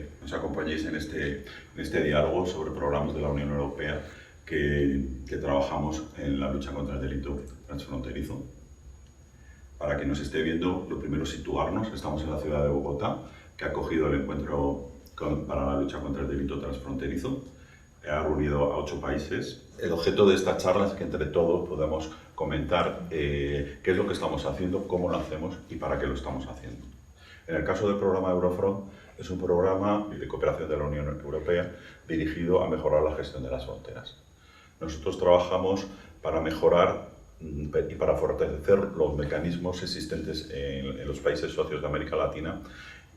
que nos acompañéis en este diálogo sobre programas de la Unión Europea que trabajamos en la lucha contra el delito transfronterizo. Para quien nos esté viendo, lo primero es situarnos. Estamos en la ciudad de Bogotá, que ha acogido el encuentro para la lucha contra el delito transfronterizo. Ha reunido a 8 países. El objeto de esta charla es que entre todos podamos comentar qué es lo que estamos haciendo, cómo lo hacemos y para qué lo estamos haciendo. En el caso del programa Eurofront, es un programa de cooperación de la Unión Europea dirigido a mejorar la gestión de las fronteras. Nosotros trabajamos para mejorar y para fortalecer los mecanismos existentes en los países socios de América Latina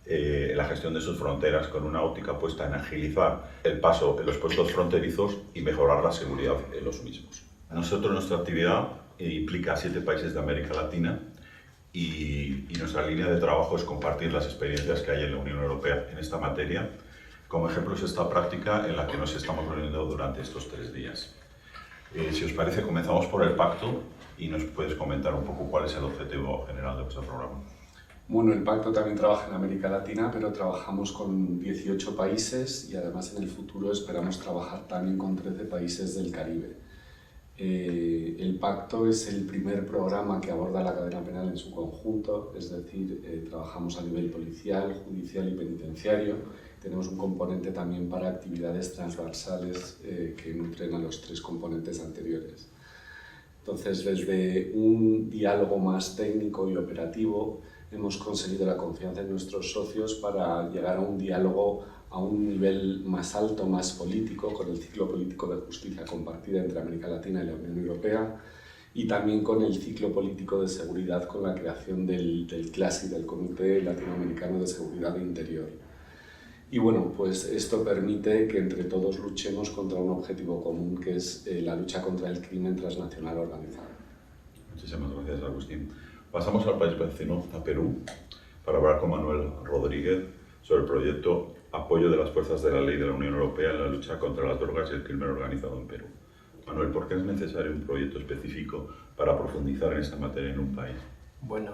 en la gestión de sus fronteras, con una óptica puesta en agilizar el paso en los puestos fronterizos y mejorar la seguridad en los mismos. Nosotros, nuestra actividad implica 7 países de América Latina y nuestra línea de trabajo es compartir las experiencias que hay en la Unión Europea en esta materia. Como ejemplo es esta práctica en la que nos estamos reuniendo durante estos 3 días. Si os parece, comenzamos por el pacto y nos puedes comentar un poco cuál es el objetivo general de vuestro programa. Bueno, el pacto también trabaja en América Latina, pero trabajamos con 18 países y además en el futuro esperamos trabajar también con 13 países del Caribe. El pacto es el primer programa que aborda la cadena penal en su conjunto, es decir, trabajamos a nivel policial, judicial y penitenciario. Tenemos un componente también para actividades transversales que nutren a los 3 componentes anteriores. Entonces, desde un diálogo más técnico y operativo, hemos conseguido la confianza de nuestros socios para llegar a un diálogo a un nivel más alto, más político, con el ciclo político de justicia compartida entre América Latina y la Unión Europea, y también con el ciclo político de seguridad con la creación del CLASI, del Comité Latinoamericano de Seguridad e Interior. Y bueno, pues esto permite que entre todos luchemos contra un objetivo común, que es la lucha contra el crimen transnacional organizado. Muchísimas gracias, Agustín. Pasamos al país vecino, a Perú, para hablar con Manuel Rodríguez sobre el proyecto Apoyo de las Fuerzas de la Ley de la Unión Europea en la lucha contra las drogas y el crimen organizado en Perú. Manuel, ¿por qué es necesario un proyecto específico para profundizar en esta materia en un país? Bueno,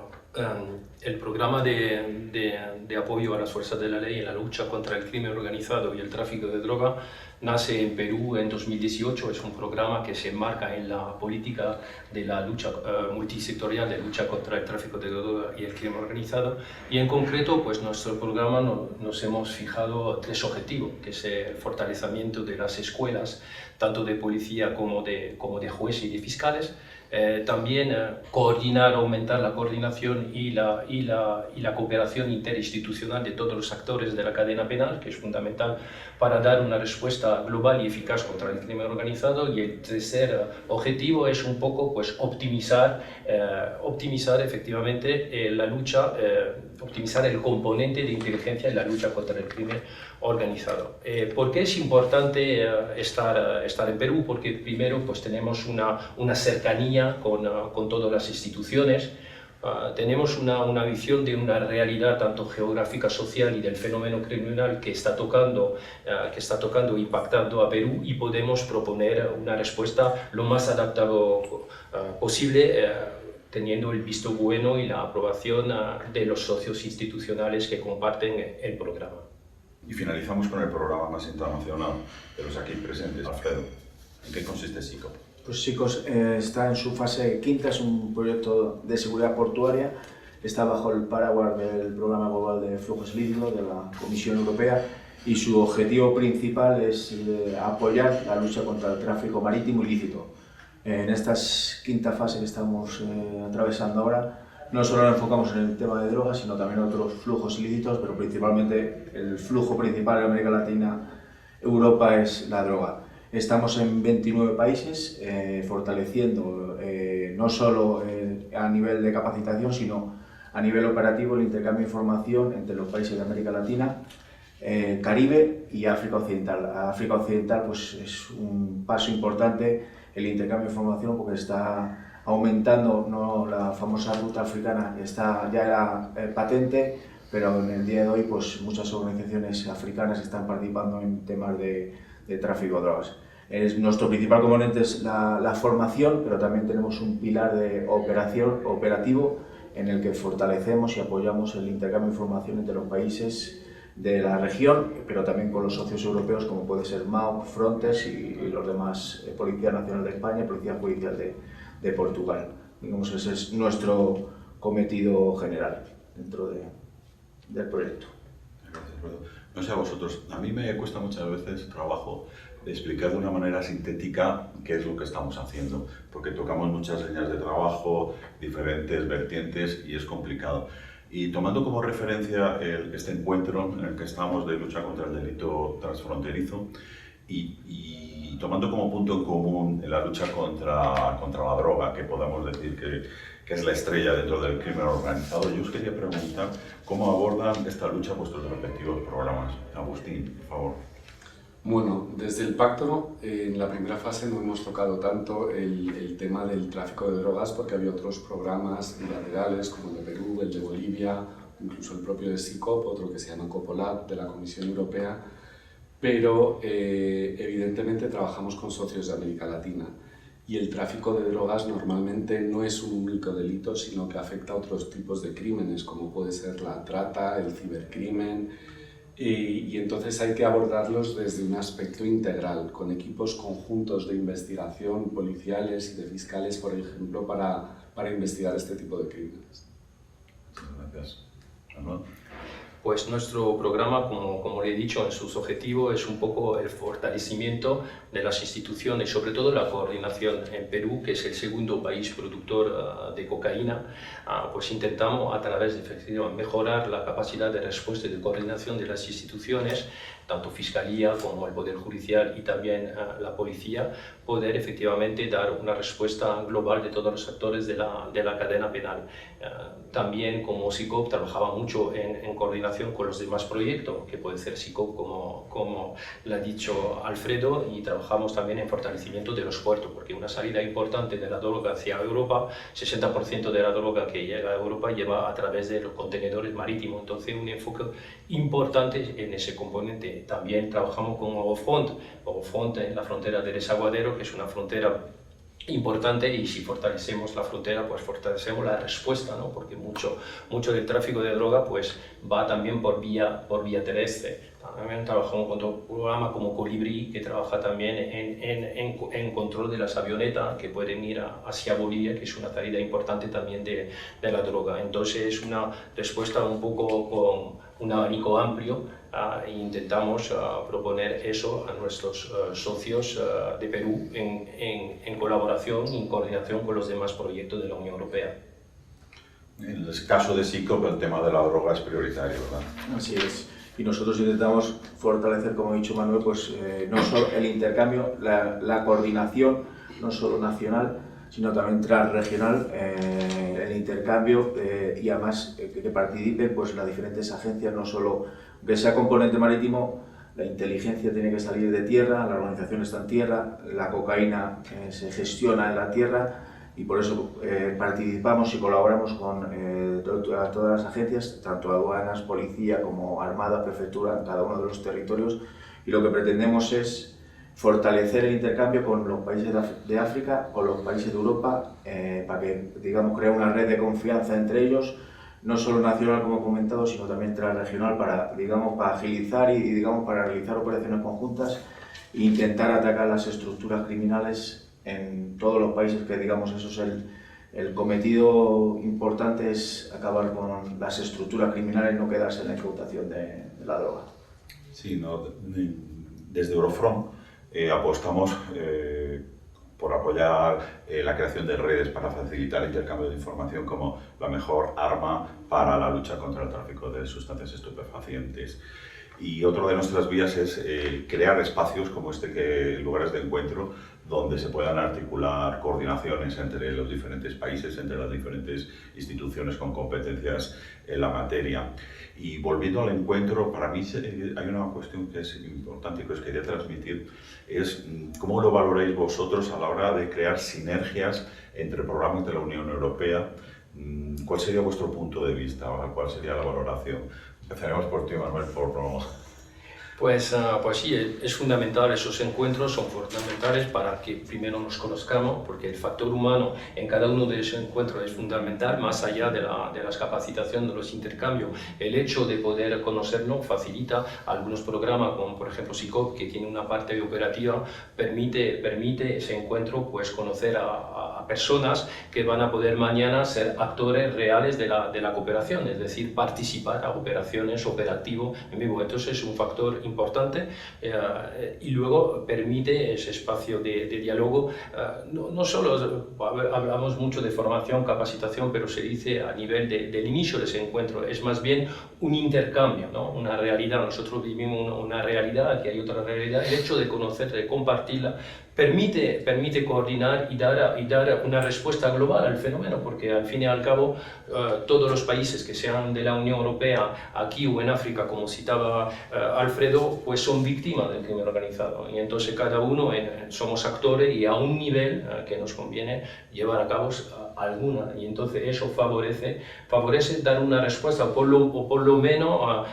el programa de apoyo a las fuerzas de la ley en la lucha contra el crimen organizado y el tráfico de droga nace en Perú en 2018. Es un programa que se enmarca en la política de la lucha multisectorial de lucha contra el tráfico de droga y el crimen organizado. Y en concreto, pues nuestro programa nos hemos fijado 3 objetivos, que es el fortalecimiento de las escuelas, tanto de policía como de jueces y de fiscales. También coordinar, aumentar la coordinación y la cooperación interinstitucional de todos los actores de la cadena penal, que es fundamental para dar una respuesta global y eficaz contra el crimen organizado. Y el tercer objetivo es un poco pues, optimizar efectivamente la lucha, optimizar el componente de inteligencia en la lucha contra el crimen organizado. ¿Por qué es importante estar en Perú? Porque primero pues, tenemos una cercanía con todas las instituciones. Tenemos una visión de una realidad tanto geográfica, social y del fenómeno criminal que está tocando, impactando a Perú, y podemos proponer una respuesta lo más adaptada posible, teniendo el visto bueno y la aprobación de los socios institucionales que comparten el programa. Y finalizamos con el programa más internacional de los aquí presentes. Alfredo, ¿en qué consiste SICOP? Pues SICOP está en su fase quinta, es un proyecto de seguridad portuaria, está bajo el paraguas del Programa Global de Flujos Ilícitos de la Comisión Europea, y su objetivo principal es apoyar la lucha contra el tráfico marítimo ilícito. En esta quinta fase que estamos atravesando ahora, no solo nos enfocamos en el tema de drogas, sino también en otros flujos ilícitos, pero principalmente el flujo principal en América Latina, Europa, es la droga. Estamos en 29 países, fortaleciendo no solo a nivel de capacitación, sino a nivel operativo el intercambio de información entre los países de América Latina, Caribe y África Occidental. África Occidental pues, es un paso importante el intercambio de información, porque está aumentando, no la famosa ruta africana, está ya era patente, pero en el día de hoy pues, muchas organizaciones africanas están participando en temas de tráfico de drogas. Nuestro principal componente es la formación, pero también tenemos un pilar de operativo en el que fortalecemos y apoyamos el intercambio de información entre los países de la región, pero también con los socios europeos como puede ser MAUC, Frontex y los demás, Policía Nacional de España y Policía Judicial de Portugal. Digamos que ese es nuestro cometido general dentro del proyecto. Gracias, Alfredo. No sé a vosotros, a mí me cuesta muchas veces trabajo de explicar de una manera sintética qué es lo que estamos haciendo, porque tocamos muchas líneas de trabajo, diferentes vertientes y es complicado. Y tomando como referencia este encuentro en el que estamos de lucha contra el delito transfronterizo y tomando como punto en común la lucha contra la droga, que podamos decir que es la estrella dentro del crimen organizado, yo os quería preguntar cómo abordan esta lucha vuestros respectivos programas. Agustín, por favor. Bueno, desde el pacto, en la primera fase no hemos tocado tanto el tema del tráfico de drogas porque había otros programas bilaterales como el de Perú, el de Bolivia, incluso el propio de SICOP, otro que se llama COPOLAB de la Comisión Europea, pero evidentemente trabajamos con socios de América Latina y el tráfico de drogas normalmente no es un único delito, sino que afecta a otros tipos de crímenes como puede ser la trata, el cibercrimen, y entonces hay que abordarlos desde un aspecto integral, con equipos conjuntos de investigación policiales y de fiscales, por ejemplo, para investigar este tipo de crímenes. Gracias. Arnold. Pues nuestro programa, como le he dicho, en sus objetivos es un poco el fortalecimiento de las instituciones, sobre todo la coordinación. En Perú, que es el segundo país productor de cocaína, pues intentamos a través de mejorar la capacidad de respuesta y de coordinación de las instituciones, tanto Fiscalía como el Poder Judicial y también la Policía, poder efectivamente dar una respuesta global de todos los actores de la cadena penal. También como SICOP trabajaba mucho en coordinación con los demás proyectos, que puede ser SICOP como le ha dicho Alfredo, y trabajamos también en fortalecimiento de los puertos, porque una salida importante de la droga hacia Europa, 60% de la droga que llega a Europa lleva a través de los contenedores marítimos, entonces un enfoque importante en ese componente. También trabajamos con Ogofont en la frontera de Desaguadero, que es una frontera importante, y si fortalecemos la frontera, pues fortalecemos la respuesta, ¿no? Porque mucho del tráfico de droga pues va también por vía terrestre. También trabajamos con un programa como Colibrí, que trabaja también en control de las avionetas que pueden ir hacia Bolivia, que es una salida importante también de la droga. Entonces es una respuesta un poco con un abanico amplio, e intentamos proponer eso a nuestros socios de Perú en colaboración y en coordinación con los demás proyectos de la Unión Europea. En el caso de SICOP, el tema de la droga es prioritario, ¿verdad? Así es. Y nosotros intentamos fortalecer, como ha dicho Manuel, pues no solo el intercambio, la coordinación, no solo nacional, sino también transregional, el intercambio y además que participen pues, las diferentes agencias, no solo que sea componente marítimo, la inteligencia tiene que salir de tierra, la organización está en tierra, la cocaína se gestiona en la tierra, y por eso participamos y colaboramos con todas las agencias, tanto aduanas, policía como armada, prefectura, en cada uno de los territorios, y lo que pretendemos es fortalecer el intercambio con los países de África, con los países de Europa, para que, digamos, crear una red de confianza entre ellos, no solo nacional como he comentado, sino también transregional para agilizar y digamos, para realizar operaciones conjuntas e intentar atacar las estructuras criminales en todos los países, que digamos eso es el cometido importante, es acabar con las estructuras criminales, no quedarse en la incautación de la droga. Sí, no, desde Eurofront apostamos por apoyar la creación de redes para facilitar el intercambio de información como la mejor arma para la lucha contra el tráfico de sustancias estupefacientes. Y otra de nuestras vías es crear espacios como lugares de encuentro donde se puedan articular coordinaciones entre los diferentes países, entre las diferentes instituciones con competencias en la materia. Y volviendo al encuentro, para mí hay una cuestión que es importante y que os quería transmitir, es cómo lo valoráis vosotros a la hora de crear sinergias entre programas de la Unión Europea. ¿Cuál sería vuestro punto de vista? ¿Cuál sería la valoración? Empezaremos por ti, Manuel, por no... Pues sí, es fundamental, esos encuentros son fundamentales para que primero nos conozcamos, porque el factor humano en cada uno de esos encuentros es fundamental, más allá de las capacitaciones, de los intercambios. El hecho de poder conocernos facilita algunos programas, como por ejemplo SICOP, que tiene una parte operativa, permite ese encuentro, pues conocer a personas que van a poder mañana ser actores reales de la cooperación, es decir, participar a operaciones, operativos en vivo. Entonces es un factor importante y luego permite ese espacio de diálogo. No solo hablamos mucho de formación, capacitación, pero se dice a nivel del inicio de ese encuentro, es más bien un intercambio, ¿no? Una realidad. Nosotros vivimos una realidad, aquí hay otra realidad. El hecho de conocer, de compartirla, permite coordinar y dar una respuesta global al fenómeno, porque al fin y al cabo todos los países que sean de la Unión Europea, aquí o en África, como citaba Alfredo, pues son víctimas del crimen organizado, y entonces cada uno somos actores y a un nivel que nos conviene llevar a cabo alguna, y entonces eso favorece dar una respuesta, o por lo menos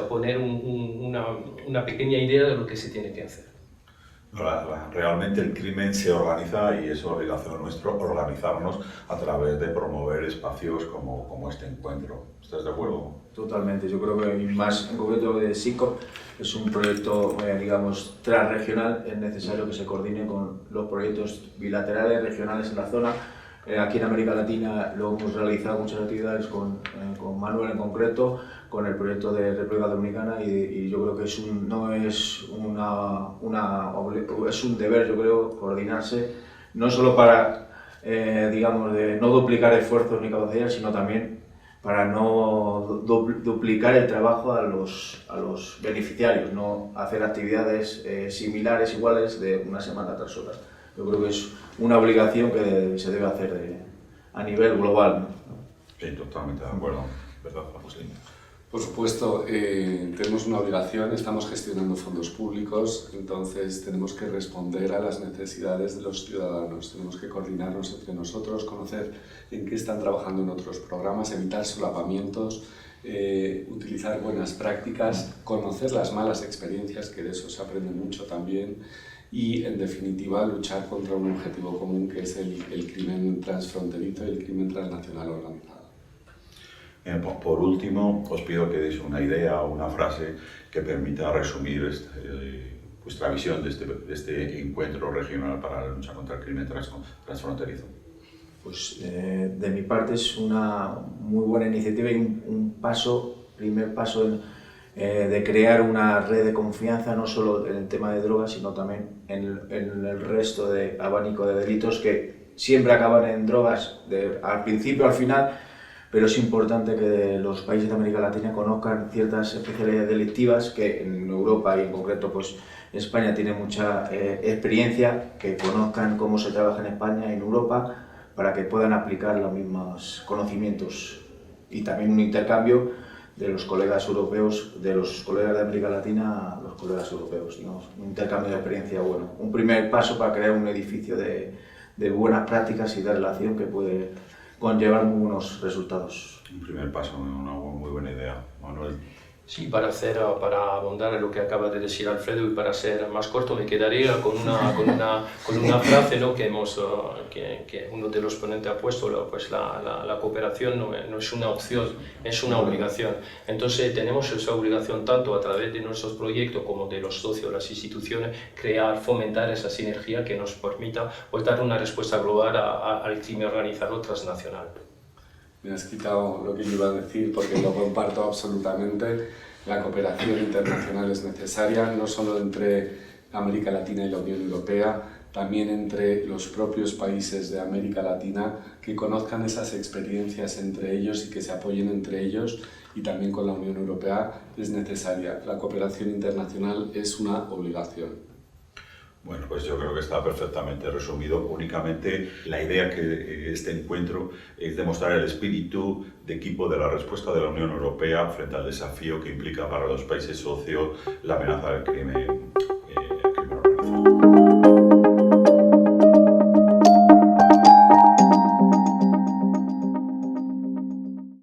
poner una pequeña idea de lo que se tiene que hacer. Realmente el crimen se organiza y es obligación nuestra organizarnos a través de promover espacios como este encuentro. ¿Estás de acuerdo? Totalmente. Yo creo que más en concreto de SICOP es un proyecto, digamos, transregional. Es necesario que se coordine con los proyectos bilaterales, regionales en la zona. Aquí en América Latina lo hemos realizado muchas actividades con Manuel en concreto, con el proyecto de República Dominicana, y yo creo que es un deber, yo creo, coordinarse, no solo para, digamos, de no duplicar esfuerzos ni capacidades, sino también para no duplicar el trabajo a los beneficiarios, no hacer actividades similares, iguales, de una semana tras otra. Yo creo que es una obligación que se debe hacer a nivel global, ¿no? Sí, totalmente de acuerdo. ¿Verdad, Agustín? Por supuesto, tenemos una obligación, estamos gestionando fondos públicos, entonces tenemos que responder a las necesidades de los ciudadanos, tenemos que coordinarnos entre nosotros, conocer en qué están trabajando en otros programas, evitar solapamientos, utilizar buenas prácticas, conocer las malas experiencias, que de eso se aprende mucho también, y en definitiva luchar contra un objetivo común, que es el crimen transfronterizo y el crimen transnacional organizado. Por último, os pido que deis una idea o una frase que permita resumir vuestra visión de este encuentro regional para la lucha contra el crimen transfronterizo. Pues de mi parte es una muy buena iniciativa y un primer paso de crear una red de confianza, no solo en el tema de drogas, sino también en el resto de abanico de delitos que siempre acaban en drogas, al principio, al final. Pero es importante que los países de América Latina conozcan ciertas especialidades delictivas que en Europa y en concreto pues España tiene mucha experiencia, que conozcan cómo se trabaja en España y en Europa para que puedan aplicar los mismos conocimientos, y también un intercambio de los colegas europeos, de los colegas de América Latina a los colegas europeos, digamos, un intercambio de experiencia bueno, un primer paso para crear un edificio de buenas prácticas y de relación que puede conllevar muy buenos resultados. Un primer paso, una muy buena idea. Manuel. Sí, para abundar en lo que acaba de decir Alfredo, y para ser más corto, me quedaría con una frase, ¿no? que uno de los ponentes ha puesto, pues la cooperación no es una opción, es una obligación. Entonces tenemos esa obligación tanto a través de nuestros proyectos como de los socios, las instituciones, fomentar esa sinergia que nos permita pues, dar una respuesta global al crimen organizado transnacional. Me has quitado lo que yo iba a decir porque lo comparto absolutamente. La cooperación internacional es necesaria, no solo entre América Latina y la Unión Europea, también entre los propios países de América Latina, que conozcan esas experiencias entre ellos y que se apoyen entre ellos, y también con la Unión Europea es necesaria. La cooperación internacional es una obligación. Bueno, pues yo creo que está perfectamente resumido. Únicamente la idea que este encuentro es demostrar el espíritu de equipo de la respuesta de la Unión Europea frente al desafío que implica para los países socios la amenaza del crimen